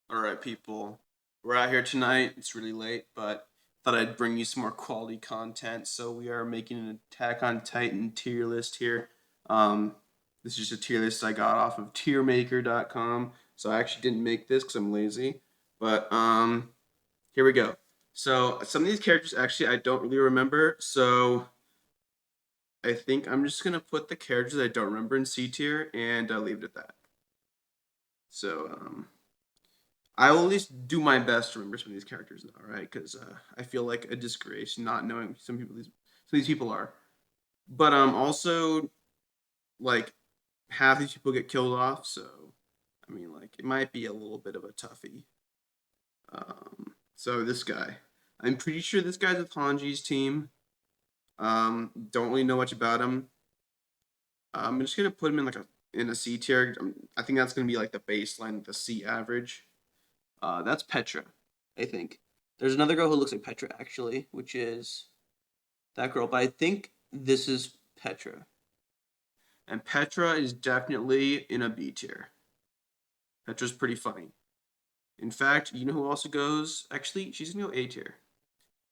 All right, people. We're out here tonight. It's really late, but thought I'd bring you some more quality content. So we are making an Attack on Titan tier list here. Um, this is just a tier list I got off of tiermaker.com. So I actually didn't make this because I'm lazy. But here we go. So some of these characters actually I don't really remember. So I think I'm just gonna put the characters I don't remember in C tier and leave it at that. So I will at least do my best to remember some of these characters, though, right? Because I feel like a disgrace not knowing some of these people are. But also like half these people get killed off, so I mean like it might be a little bit of a toughie. So this guy, I'm pretty sure this guy's with Hanji's team. Don't really know much about him. I'm just gonna put him in like a C tier. I think that's gonna be like the baseline, the C average. That's Petra, I think. There's another girl who looks like Petra actually, which is that girl, but I think this is Petra. And Petra is definitely in a B tier. Petra's pretty funny. In fact, you know who also goes? Actually, she's gonna go A tier.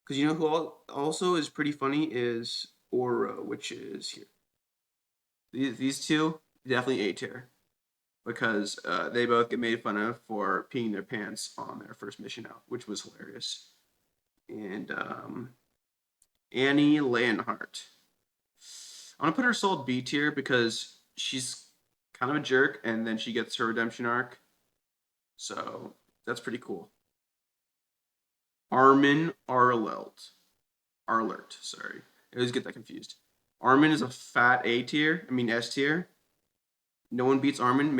Because you know who also is pretty funny is Oro, which is here. These two definitely A tier because they both get made fun of for peeing their pants on their first mission out, which was hilarious. And Annie Leonhardt. I'm gonna put her solid B tier because she's kind of a jerk, and then she gets her redemption arc, so that's pretty cool. Armin Arlert. Sorry, I always get that confused. Armin is a fat A tier. I mean S tier. No one beats Armin.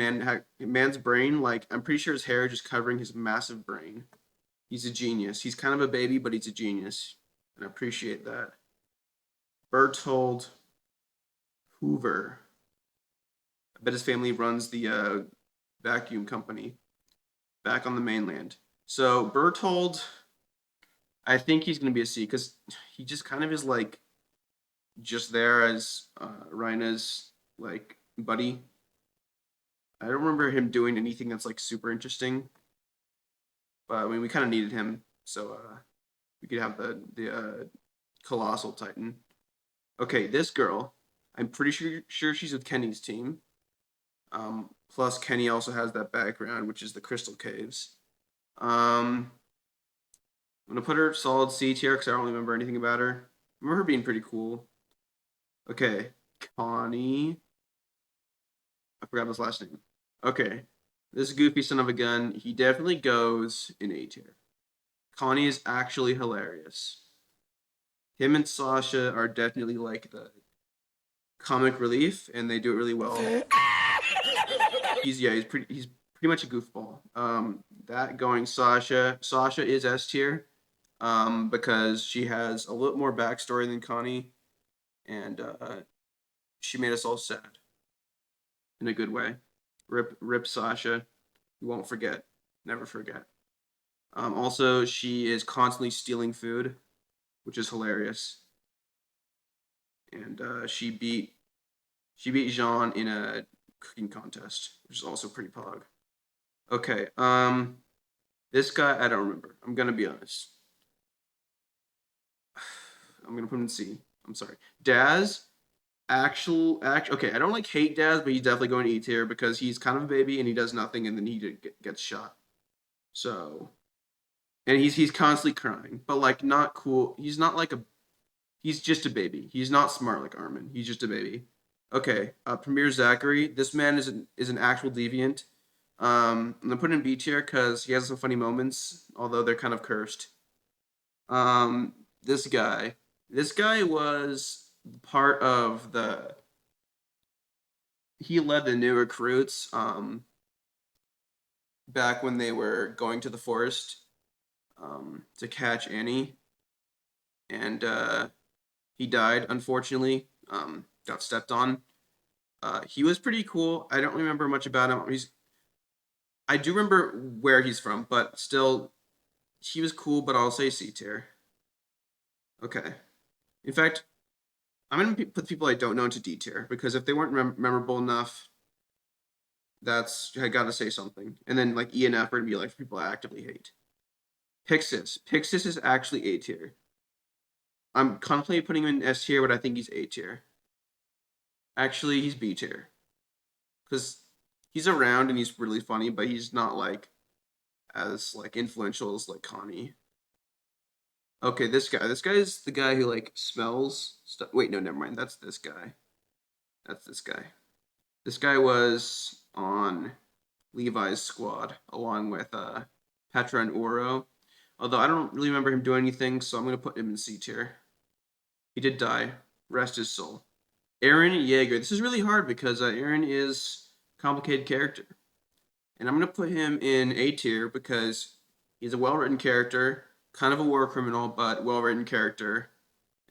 Man's brain. Like I'm pretty sure his hair is just covering his massive brain. He's a genius. He's kind of a baby, but he's a genius, and I appreciate that. Bertold Hoover. I bet his family runs the vacuum company back on the mainland. So Bertold, I think he's going to be a C because he just kind of is like just there as Rhina's like buddy. I don't remember him doing anything that's like super interesting, but I mean we kind of needed him so we could have the colossal Titan. Okay, this girl, I'm pretty sure she's with Kenny's team. Plus, Kenny also has that background, which is the Crystal Caves. I'm gonna put her solid C tier because I don't remember anything about her. I remember her being pretty cool. Okay, Connie. I forgot his last name. Okay, this goofy son of a gun. He definitely goes in A tier. Connie is actually hilarious. Him and Sasha are definitely like the comic relief, and they do it really well. He's pretty much a goofball. That going Sasha. Sasha is S tier, because she has a little more backstory than Connie, and she made us all sad in a good way. Rip Sasha. We won't forget. Never forget. Also, she is constantly stealing food, which is hilarious. And she beat Jean in a cooking contest, which is also pretty pog. Okay. This guy I don't remember. I'm gonna be honest. I'm gonna put him in C. I'm sorry. Daz. Okay, I don't like hate Daz, but he's definitely going to E tier because he's kind of a baby and he does nothing and then he gets shot. So, and he's constantly crying, but like not cool. He's not like a. He's just a baby. He's not smart like Armin. He's just a baby. Okay, Premier Zachary. This man is an actual deviant. I'm gonna put him in B tier because he has some funny moments, although they're kind of cursed. Um, this guy. This guy was part of the. He led the new recruits. Back when they were going to the forest. To catch Annie, and he died unfortunately. Got stepped on. He was pretty cool. I don't remember much about him. I do remember where he's from, but still, he was cool. But I'll say C tier. Okay. In fact, I'm gonna put people I don't know into D tier because if they weren't memorable enough, That's I gotta say something. And then like E and F are gonna be like people I actively hate. Pixis. Pixis is actually A tier. I'm constantly putting him in S tier, but I think he's A tier. Actually, he's B tier because he's around and he's really funny, but he's not like as like influential as like Connie. Okay, this guy. This guy is the guy who like smells stuff. Wait, no, never mind. That's this guy. That's this guy. This guy was on Levi's squad along with Petra and Oro. Although I don't really remember him doing anything, so I'm gonna put him in C tier. He did die. Rest his soul. Aaron Yeager. This is really hard because Aaron is a complicated character. And I'm going to put him in A tier because he's a well written character, kind of a war criminal, but well written character,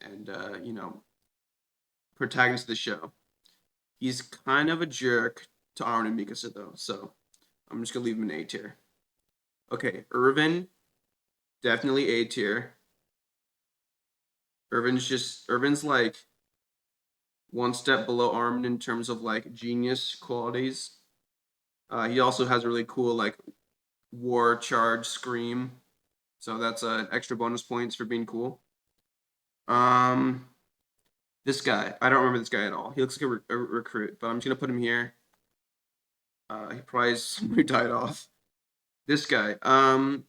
and, protagonist of the show. He's kind of a jerk to Aaron and Mikasa, though, so I'm just going to leave him in A tier. Okay, Irvin, definitely A tier. Irvin's like one step below Armin in terms of like genius qualities. He also has a really cool like war charge scream, so that's extra bonus points for being cool. Um, this guy, I don't remember this guy at all. He looks like a recruit, but I'm just gonna put him here. He probably is someone who died off. This guy, I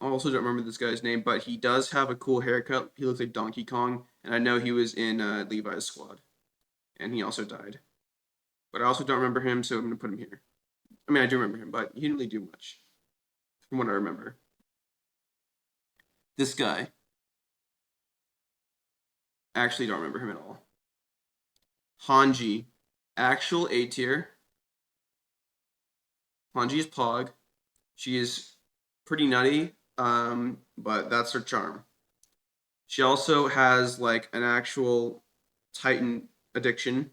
also don't remember this guy's name, but he does have a cool haircut. He looks like Donkey Kong, and I know he was in Levi's squad, and he also died. But I also don't remember him, so I'm gonna put him here. I mean, I do remember him, but he didn't really do much, from what I remember. This guy, actually don't remember him at all. Hanji, actual A tier. Hanji is Pog. She is pretty nutty, but that's her charm. She also has like an actual Titan addiction,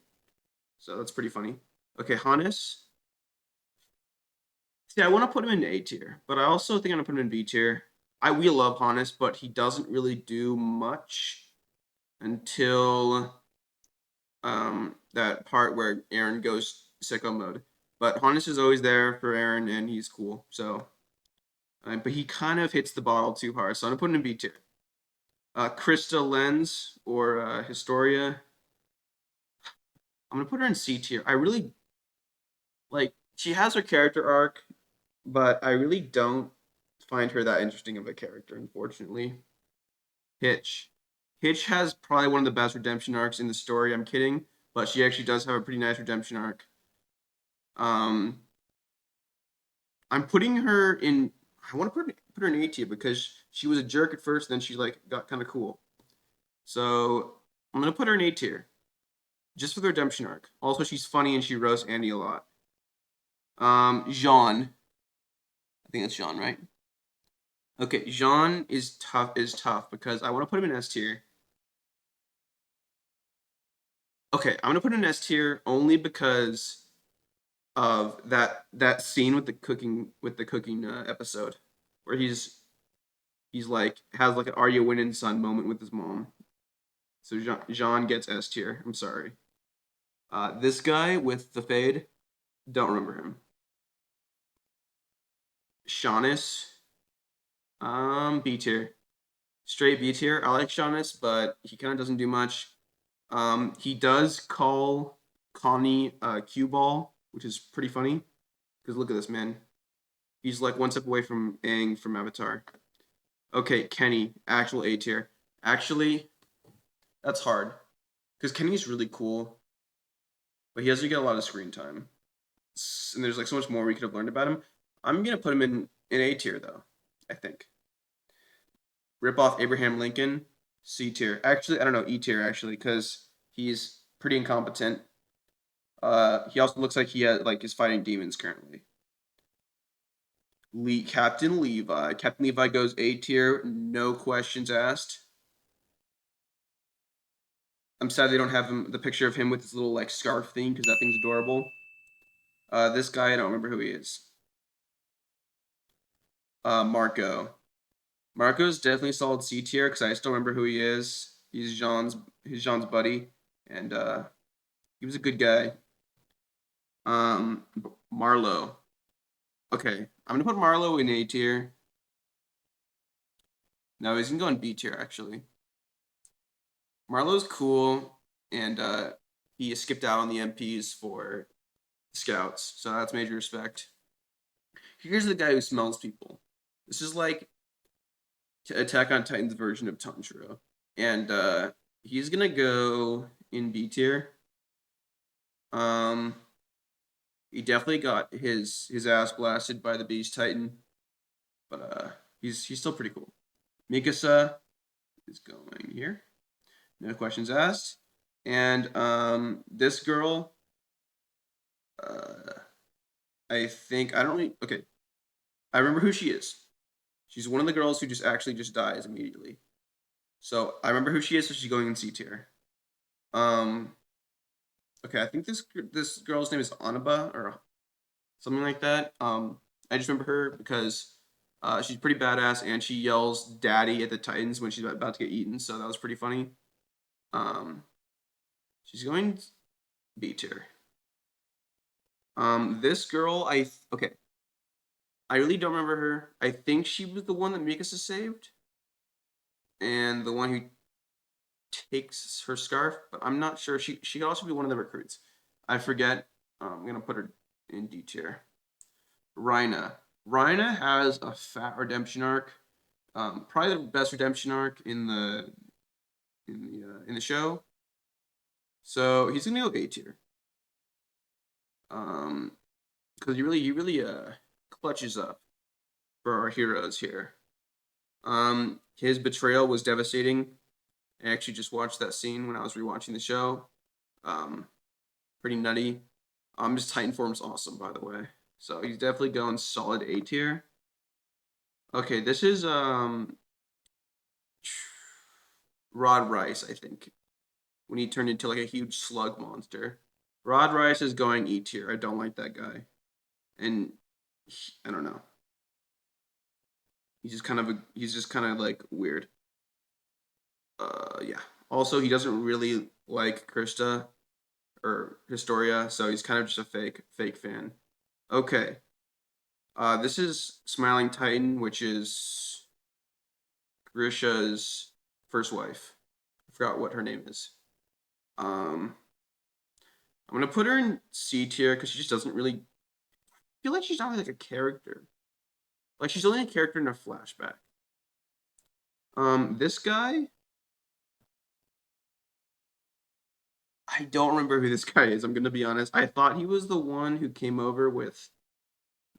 so that's pretty funny. Okay, Hannes. See, I want to put him in A tier, but I also think I'm gonna put him in B tier. We love Hannes, but he doesn't really do much until that part where Aaron goes sicko mode. But Hannes is always there for Aaron, and he's cool. So, but he kind of hits the bottle too hard. So I'm gonna put him in B tier. Krista Lenz or Historia. I'm gonna put her in C tier. I really like. She has her character arc, but I really don't find her that interesting of a character, unfortunately. Hitch. Hitch has probably one of the best redemption arcs in the story. I'm kidding, but she actually does have a pretty nice redemption arc. Um, I'm putting her in. I want to put her in A tier because she was a jerk at first, then she like got kind of cool. So I'm gonna put her in A tier just for the redemption arc. Also, she's funny and she roasts Andy a lot. Jean. I think that's Jean, right? Okay, Jean is tough. Is tough because I want to put him in S tier. Okay, I'm gonna put him in S tier only because of that scene with the cooking episode where he's like has like an "Are you winning, son?" moment with his mom. So Jean gets S tier. I'm sorry. This guy with the fade, don't remember him. Shaunus, B tier, straight B tier. I like Shaunus, but he kind of doesn't do much. He does call Connie cue ball, which is pretty funny. Because look at this man. He's like one step away from Aang from Avatar. Okay, Kenny, actual A tier. Actually, that's hard. Because Kenny's really cool, but he doesn't get a lot of screen time. And there's like so much more we could have learned about him. I'm gonna put him in A tier though, I think. Rip off Abraham Lincoln, C tier. Actually, I don't know, E tier actually, because he's pretty incompetent. He also looks like he is fighting demons currently. Captain Levi. Captain Levi goes A tier, no questions asked. I'm sad they don't have the picture of him with his little like scarf thing because that thing's adorable. This guy I don't remember who he is. Marco. Marco's definitely solid C tier because I still remember who he is. He's Jean's buddy, and he was a good guy. Marlowe. Okay, I'm gonna put Marlowe in A tier. No, he's gonna go in B tier actually. Marlowe's cool, and he skipped out on the MPs for scouts, so that's major respect. Here's the guy who smells people. This is like Attack on Titan's version of Tanjiro, and he's gonna go in B tier. Um, he definitely got his ass blasted by the Beast Titan, but he's still pretty cool. Mikasa is going here. No questions asked. And this girl, I think I don't really okay. I remember who she is. She's one of the girls who just actually just dies immediately. So I remember who she is. So she's going in C tier. Okay, I think this girl's name is Anaba or something like that. I just remember her because she's pretty badass and she yells "Daddy" at the Titans when she's about to get eaten. So that was pretty funny. She's going B tier. This girl, okay. I really don't remember her. I think she was the one that Mikasa saved, and the one who takes her scarf, but I'm not sure. She could also be one of the recruits. I forget. I'm gonna put her in D tier. Rhina. Rhina has a fat redemption arc. Probably the best redemption arc in the show. So he's gonna go A tier. Because he really clutches up for our heroes here. His betrayal was devastating. I actually just watched that scene when I was rewatching the show. Pretty nutty. His Titan form's awesome, by the way. So he's definitely going solid A tier. Okay, this is Rod Rice, I think. When he turned into like a huge slug monster. Rod Rice is going E tier. I don't like that guy. And I don't know. He's just kind of like weird. Yeah. Also, he doesn't really like Krista or Historia, so he's kind of just a fake fan. Okay. This is Smiling Titan, which is Grisha's first wife. I forgot what her name is. I'm gonna put her in C tier because she just doesn't really feel like she's not really like a character. Like she's only a character in a flashback. This guy, I don't remember who this guy is. I'm gonna be honest. I thought he was the one who came over with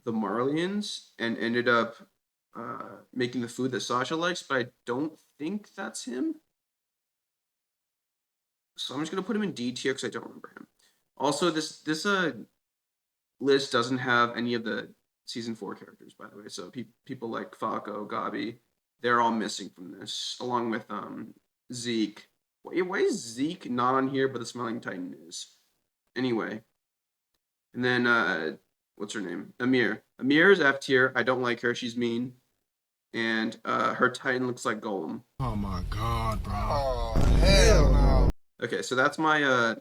the Marlians and ended up making the food that Sasha likes, but I don't think that's him. So I'm just gonna put him in D tier because I don't remember him. Also, this list doesn't have any of the season 4 characters, by the way. So people like Falco, Gabi, they're all missing from this, along with Zeke. Why is Zeke not on here, but the Smiling Titan is? Anyway, and then what's her name? Amir. Amir is F tier. I don't like her. She's mean, and her Titan looks like Golem. Oh my god, bro! Oh hell no! Okay, so that's my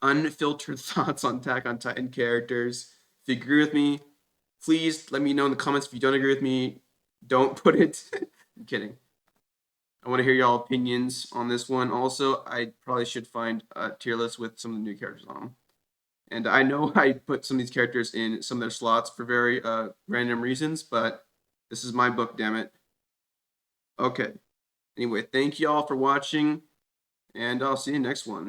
unfiltered thoughts on Attack on Titan characters. If you agree with me, please let me know in the comments. If you don't agree with me, don't put it. I'm kidding. I want to hear y'all opinions on this one. Also, I probably should find a tier list with some of the new characters on them. And I know I put some of these characters in some of their slots for very random reasons, but this is my book, damn it. Okay. Anyway, thank you all for watching, and I'll see you next one.